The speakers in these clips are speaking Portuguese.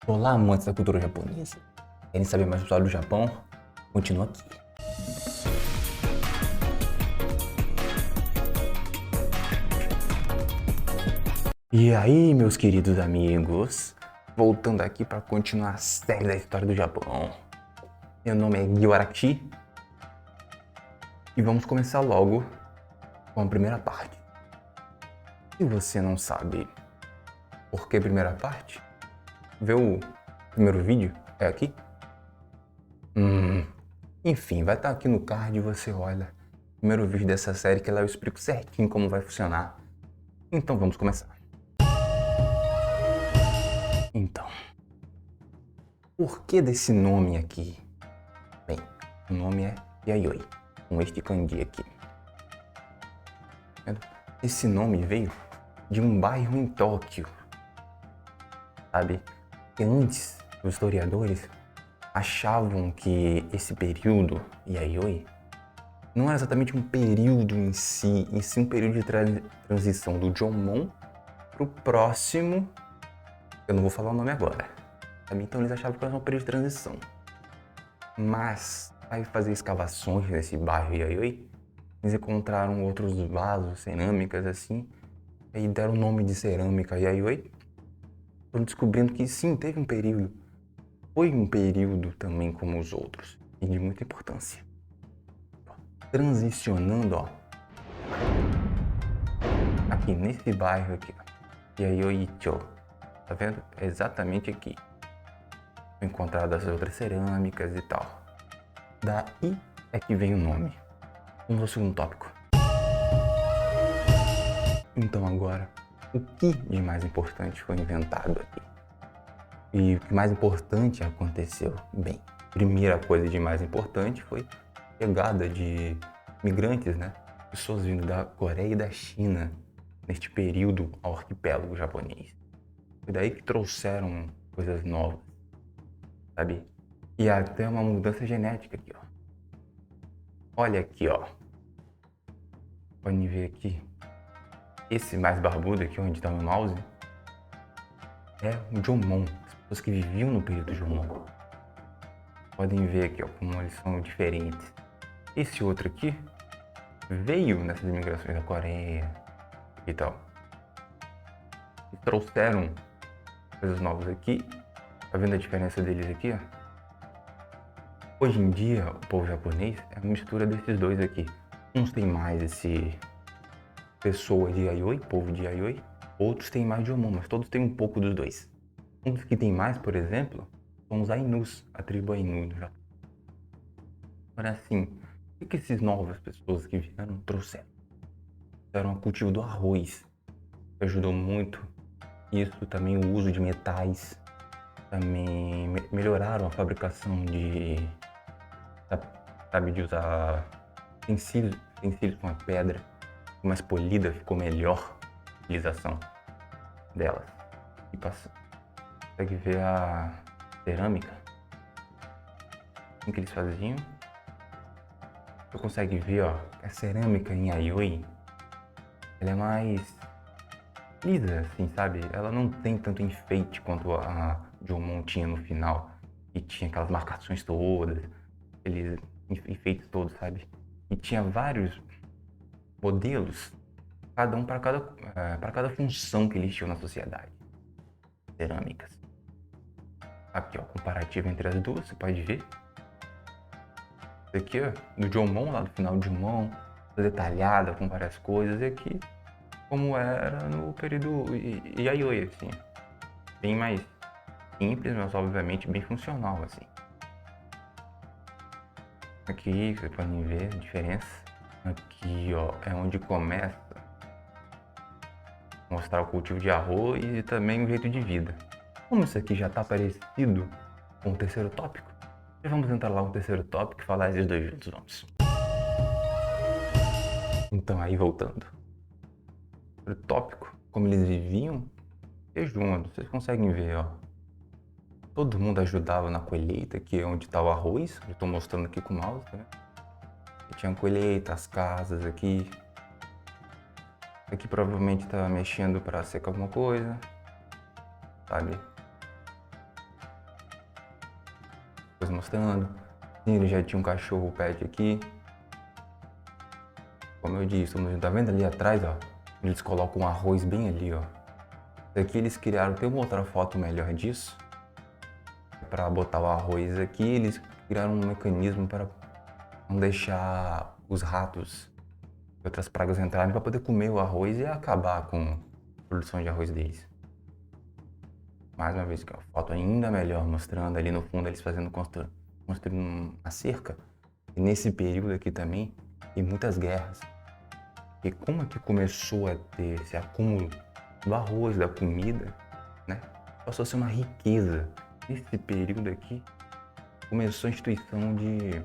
Olá, amantes da cultura japonesa. Querem saber mais sobre o Japão? Continua aqui. E aí, meus queridos amigos? Voltando aqui para continuar a série da história do Japão. Meu nome é Gyu Araki. E vamos começar logo com a primeira parte. Se você não sabe por que primeira parte, vê o primeiro vídeo, é aqui. Enfim, vai estar aqui no card e você olha o primeiro vídeo dessa série que lá eu explico certinho como vai funcionar. Então vamos começar. Então, por que desse nome aqui? Bem, o nome é Yayoi, com este kanji aqui. Esse nome veio de um bairro em Tóquio, sabe? E antes, os historiadores achavam que esse período, Yayoi, não era exatamente um período em si, e sim um período de transição do Jomon para o próximo, eu não vou falar o nome agora, sabe? Então eles achavam que era um período de transição. Mas, ao fazer escavações nesse bairro Yayoi, eles encontraram outros vasos, cerâmicas assim, e deram o nome de cerâmica Yayoi, foram descobrindo que sim, teve um período, foi um período também como os outros, e de muita importância. Transicionando, ó, aqui nesse bairro aqui, ó, Yayoi-cho, tá vendo? É exatamente aqui. Foi encontradas as outras cerâmicas e tal. Daí é que vem o nome. Vamos ao segundo tópico. Então agora, o que de mais importante foi inventado aqui? E o que mais importante aconteceu? Bem, primeira coisa de mais importante foi a chegada de migrantes, né? Pessoas vindo da Coreia e da China neste período ao arquipélago japonês. Foi daí que trouxeram coisas novas, sabe? E até uma mudança genética aqui, ó. Olha aqui, ó. Podem ver aqui. Esse mais barbudo aqui, onde está o meu mouse, é o Jomon. As pessoas que viviam no período Jomon. Podem ver aqui, ó, como eles são diferentes. Esse outro aqui veio nessas imigrações da Coreia e tal. E trouxeram coisas novas aqui. Tá vendo a diferença deles aqui, ó? Hoje em dia, o povo japonês é uma mistura desses dois aqui. Uns tem mais esse pessoa de Yayoi, povo de Yayoi. Outros têm mais de Jomon, mas todos têm um pouco dos dois. Um dos que tem mais, por exemplo, são os Ainus, a tribo Ainu do Japão. Agora assim, o que esses novas pessoas que vieram trouxeram? Trouxeram o cultivo do arroz, que ajudou muito. Isso também o uso de metais, também melhoraram a fabricação de, sabe, de usar utensílios com a pedra, mais polida, ficou melhor a utilização delas. E consegue ver a cerâmica, o que eles faziam. Você consegue ver, ó, que a cerâmica em Yayoi, ela é mais lisa, assim, sabe? Ela não tem tanto enfeite quanto a Jomon tinha no final, e tinha aquelas marcações todas, aqueles enfeites todos, sabe? E tinha vários modelos, cada um para cada função que eles tinham na sociedade. Cerâmicas. Aqui, ó, comparativo entre as duas, você pode ver. Esse aqui, ó, do Jomon, lá do final do Jomon, detalhada com várias coisas, e aqui como era no período Yayoi, assim. Bem mais simples, mas obviamente bem funcional, assim. Aqui vocês podem ver a diferença. Aqui, ó, é onde começa a mostrar o cultivo de arroz e também o jeito de vida. Como isso aqui já está parecido com o terceiro tópico, já vamos entrar lá no terceiro tópico e falar esses dois juntos, vamos. Então aí voltando. O tópico, como eles viviam, juntos, vocês conseguem ver, ó. Todo mundo ajudava na colheita, que é onde está o arroz. Eu estou mostrando aqui com o mouse, tá vendo? E tinha colheita, as casas aqui. Aqui provavelmente estava mexendo para secar alguma coisa, sabe? Depois mostrando. Sim, ele já tinha um cachorro pet aqui. Como eu disse, tá vendo ali atrás, ó? Eles colocam um arroz bem ali, ó. Isso aqui eles criaram, tem uma outra foto melhor disso. Para botar o arroz aqui, eles criaram um mecanismo para não deixar os ratos e outras pragas entrarem para poder comer o arroz e acabar com a produção de arroz deles. Mais uma vez, que é uma foto ainda melhor, mostrando ali no fundo eles construindo uma cerca. E nesse período aqui também tem muitas guerras. E como é que começou a ter esse acúmulo do arroz, da comida, né? Passou a ser uma riqueza. Nesse período aqui, começou a instituição de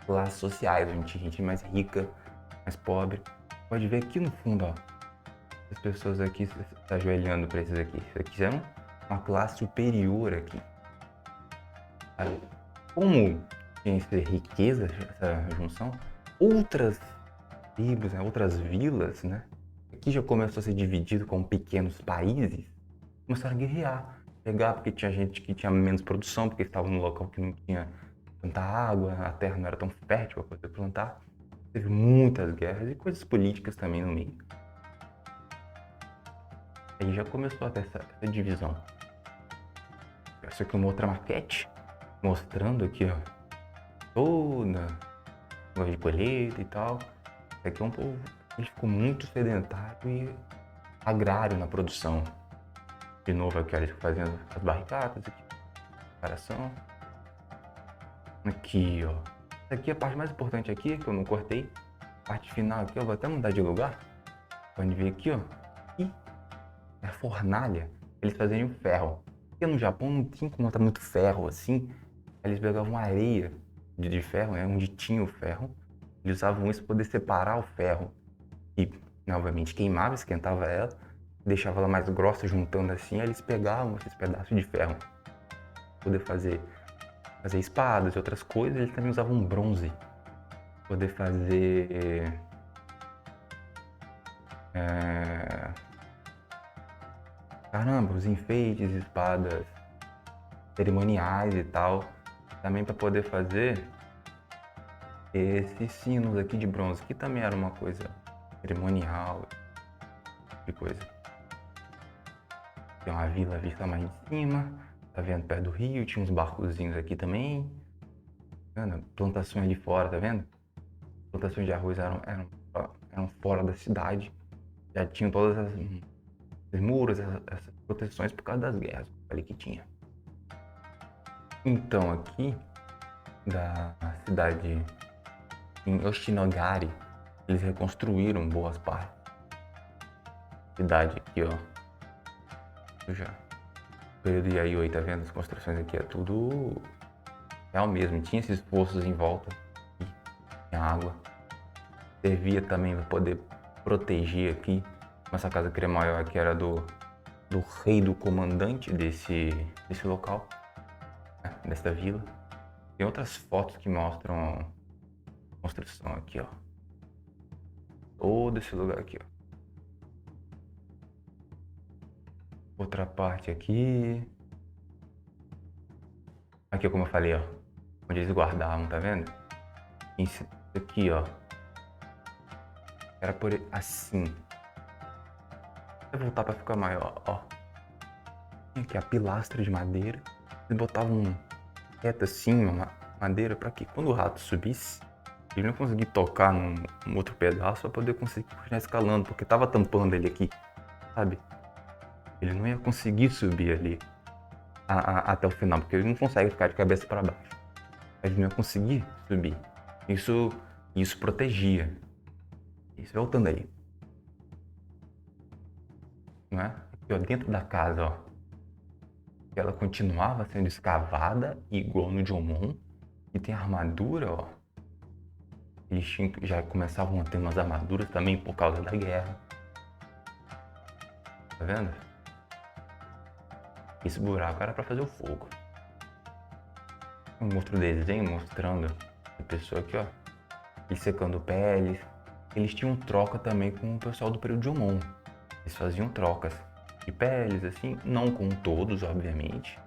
classes sociais, onde tinha gente mais rica, mais pobre. Pode ver aqui no fundo, ó, as pessoas aqui se ajoelhando para esses aqui. Isso aqui já é uma classe superior aqui. Sabe? Como tinha essa riqueza, essa junção, outras tribos, né, outras vilas, né? Aqui já começou a ser dividido com pequenos países, começaram a guerrear. Pegar porque tinha gente que tinha menos produção, porque estava num local que não tinha tanta água, a terra não era tão fértil para poder plantar. Teve muitas guerras e coisas políticas também no meio. Aí já começou a ter essa divisão. Essa aqui é uma outra maquete, mostrando aqui, ó, toda a de colheita e tal. Esse aqui é um povo, ele ficou muito sedentário e agrário na produção. De novo aqui, eles fazendo as barricadas aqui, preparação. Aqui, ó. Essa aqui é a parte mais importante aqui, que eu não cortei. A parte final aqui, eu vou até mudar de lugar. Pode ver aqui, ó. E a fornalha, eles faziam ferro. Porque no Japão não tinha como botar muito ferro assim. Eles pegavam areia de ferro, né, onde tinha o ferro. Eles usavam isso para poder separar o ferro. E, novamente, queimava, esquentava ela. Deixava ela mais grossa, juntando assim, aí eles pegavam esses pedaços de ferro para poder fazer espadas e outras coisas. Eles também usavam bronze para poder fazer caramba, os enfeites, espadas cerimoniais e tal, também para poder fazer esses sinos aqui de bronze, que também era uma coisa cerimonial, de coisa. Tem uma vila vista mais de cima, tá vendo? Perto do rio, tinha uns barcozinhos aqui também. Tá vendo? Plantações ali fora, tá vendo? Plantações de arroz eram fora da cidade. Já tinham todas os muros, essas proteções por causa das guerras, ali que tinha. Então aqui, da cidade em Yoshinogari, eles reconstruíram boas partes. Cidade aqui, ó. Já. Período Yayoi, tá vendo? As construções aqui é tudo real mesmo. Tinha esses poços em volta. Tinha água. Servia também para poder proteger aqui. Essa casa que é maior aqui era do rei, do comandante desse local, né? Dessa vila. Tem outras fotos que mostram a construção aqui, ó. Todo esse lugar aqui, ó. Outra parte aqui. Aqui, como eu falei, ó. Onde eles guardavam, tá vendo? Isso aqui, ó. Era por assim. Vou voltar pra ficar maior, ó. Tinha aqui a pilastra de madeira. Eles botavam reto assim, uma madeira, pra que quando o rato subisse, ele não conseguia tocar num outro pedaço pra poder conseguir continuar escalando, porque tava tampando ele aqui, sabe? Ele não ia conseguir subir ali até o final, porque ele não consegue ficar de cabeça para baixo. Ele não ia conseguir subir. Isso protegia. Isso, voltando aí. Não é? Aqui, ó, dentro da casa, ó. Ela continuava sendo escavada, igual no Jomon. E tem armadura, ó. Eles já começavam a ter umas armaduras também por causa da guerra. Tá vendo? Esse buraco era para fazer o fogo. Um outro desenho mostrando a pessoa aqui, ó. Eles secando peles. Eles tinham troca também com o pessoal do período Jomon. Eles faziam trocas de peles, assim, não com todos, obviamente.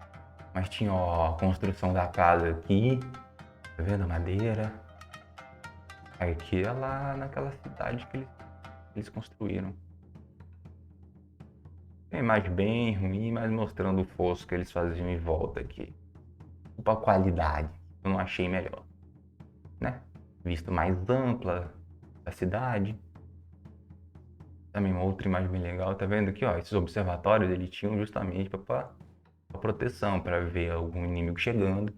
Mas tinha, ó, a construção da casa aqui, tá vendo a madeira? Aqui é lá naquela cidade que eles construíram. Tem uma imagem bem ruim, mas mostrando o fosso que eles faziam em volta aqui. A qualidade, eu não achei melhor, né? Vista mais ampla da cidade. Também uma outra imagem bem legal, tá vendo aqui, ó? Esses observatórios eles tinham justamente para proteção, para ver algum inimigo chegando,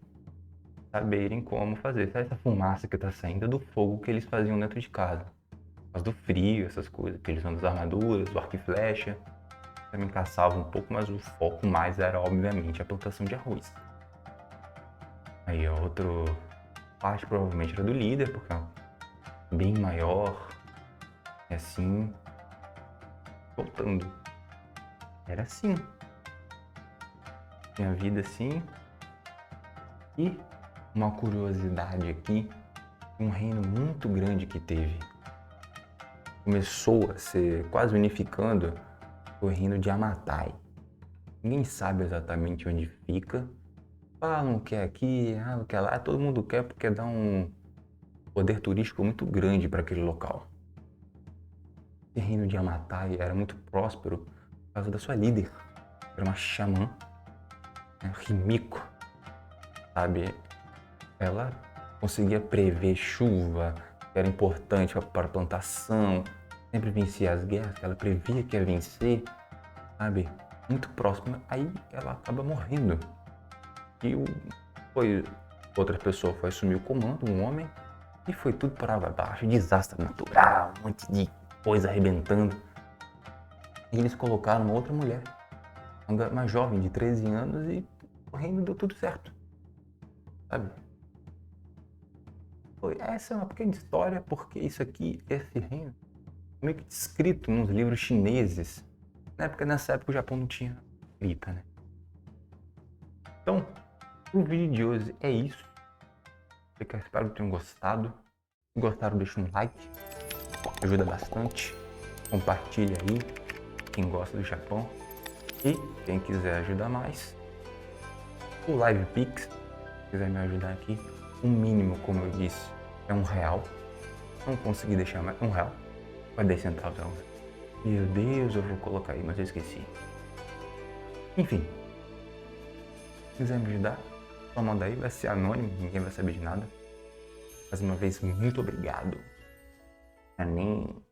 saberem como fazer. Essa fumaça que tá saindo é do fogo que eles faziam dentro de casa. Por causa do frio, essas coisas, que eles usam das armaduras, do arco e flecha. Também caçava um pouco, mas o foco mais era, obviamente, a plantação de arroz. Aí, ó, outra parte provavelmente era do líder, porque é bem maior. E assim, voltando. Era assim. Tinha vida assim. E uma curiosidade aqui, um reino muito grande que teve. Começou a ser quase unificando o reino de Amatai. Ninguém sabe exatamente onde fica. Falam que é aqui, que é lá. Todo mundo quer porque dá um poder turístico muito grande para aquele local. Esse reino de Amatai era muito próspero por causa da sua líder. Era uma xamã, né? Himiko, sabe? Ela conseguia prever chuva, que era importante para a plantação. Sempre vencia as guerras, que ela previa que ia vencer, sabe? Muito próxima. Aí ela acaba morrendo. E outra pessoa foi assumir o comando, um homem, e foi tudo por água abaixo. Desastre natural, um monte de coisa arrebentando. E eles colocaram uma outra mulher, uma jovem de 13 anos, e o reino deu tudo certo, sabe? Essa é uma pequena história, porque isso aqui, esse reino, meio que descrito nos livros chineses, né? Porque nessa época o Japão não tinha escrita, né? Então, o vídeo de hoje é isso. Eu espero que tenham gostado. Se gostaram, deixa um like, ajuda bastante. Compartilha aí, quem gosta do Japão. E quem quiser ajudar mais, o Live Pix, se quiser me ajudar aqui, o mínimo, como eu disse, é R$1. Não consegui deixar mais R$1, vai 10 centavos. Meu Deus, eu vou colocar aí, mas eu esqueci. Enfim, se quiser me ajudar, só manda aí, vai ser anônimo, ninguém vai saber de nada. Mais uma vez, muito obrigado. Nem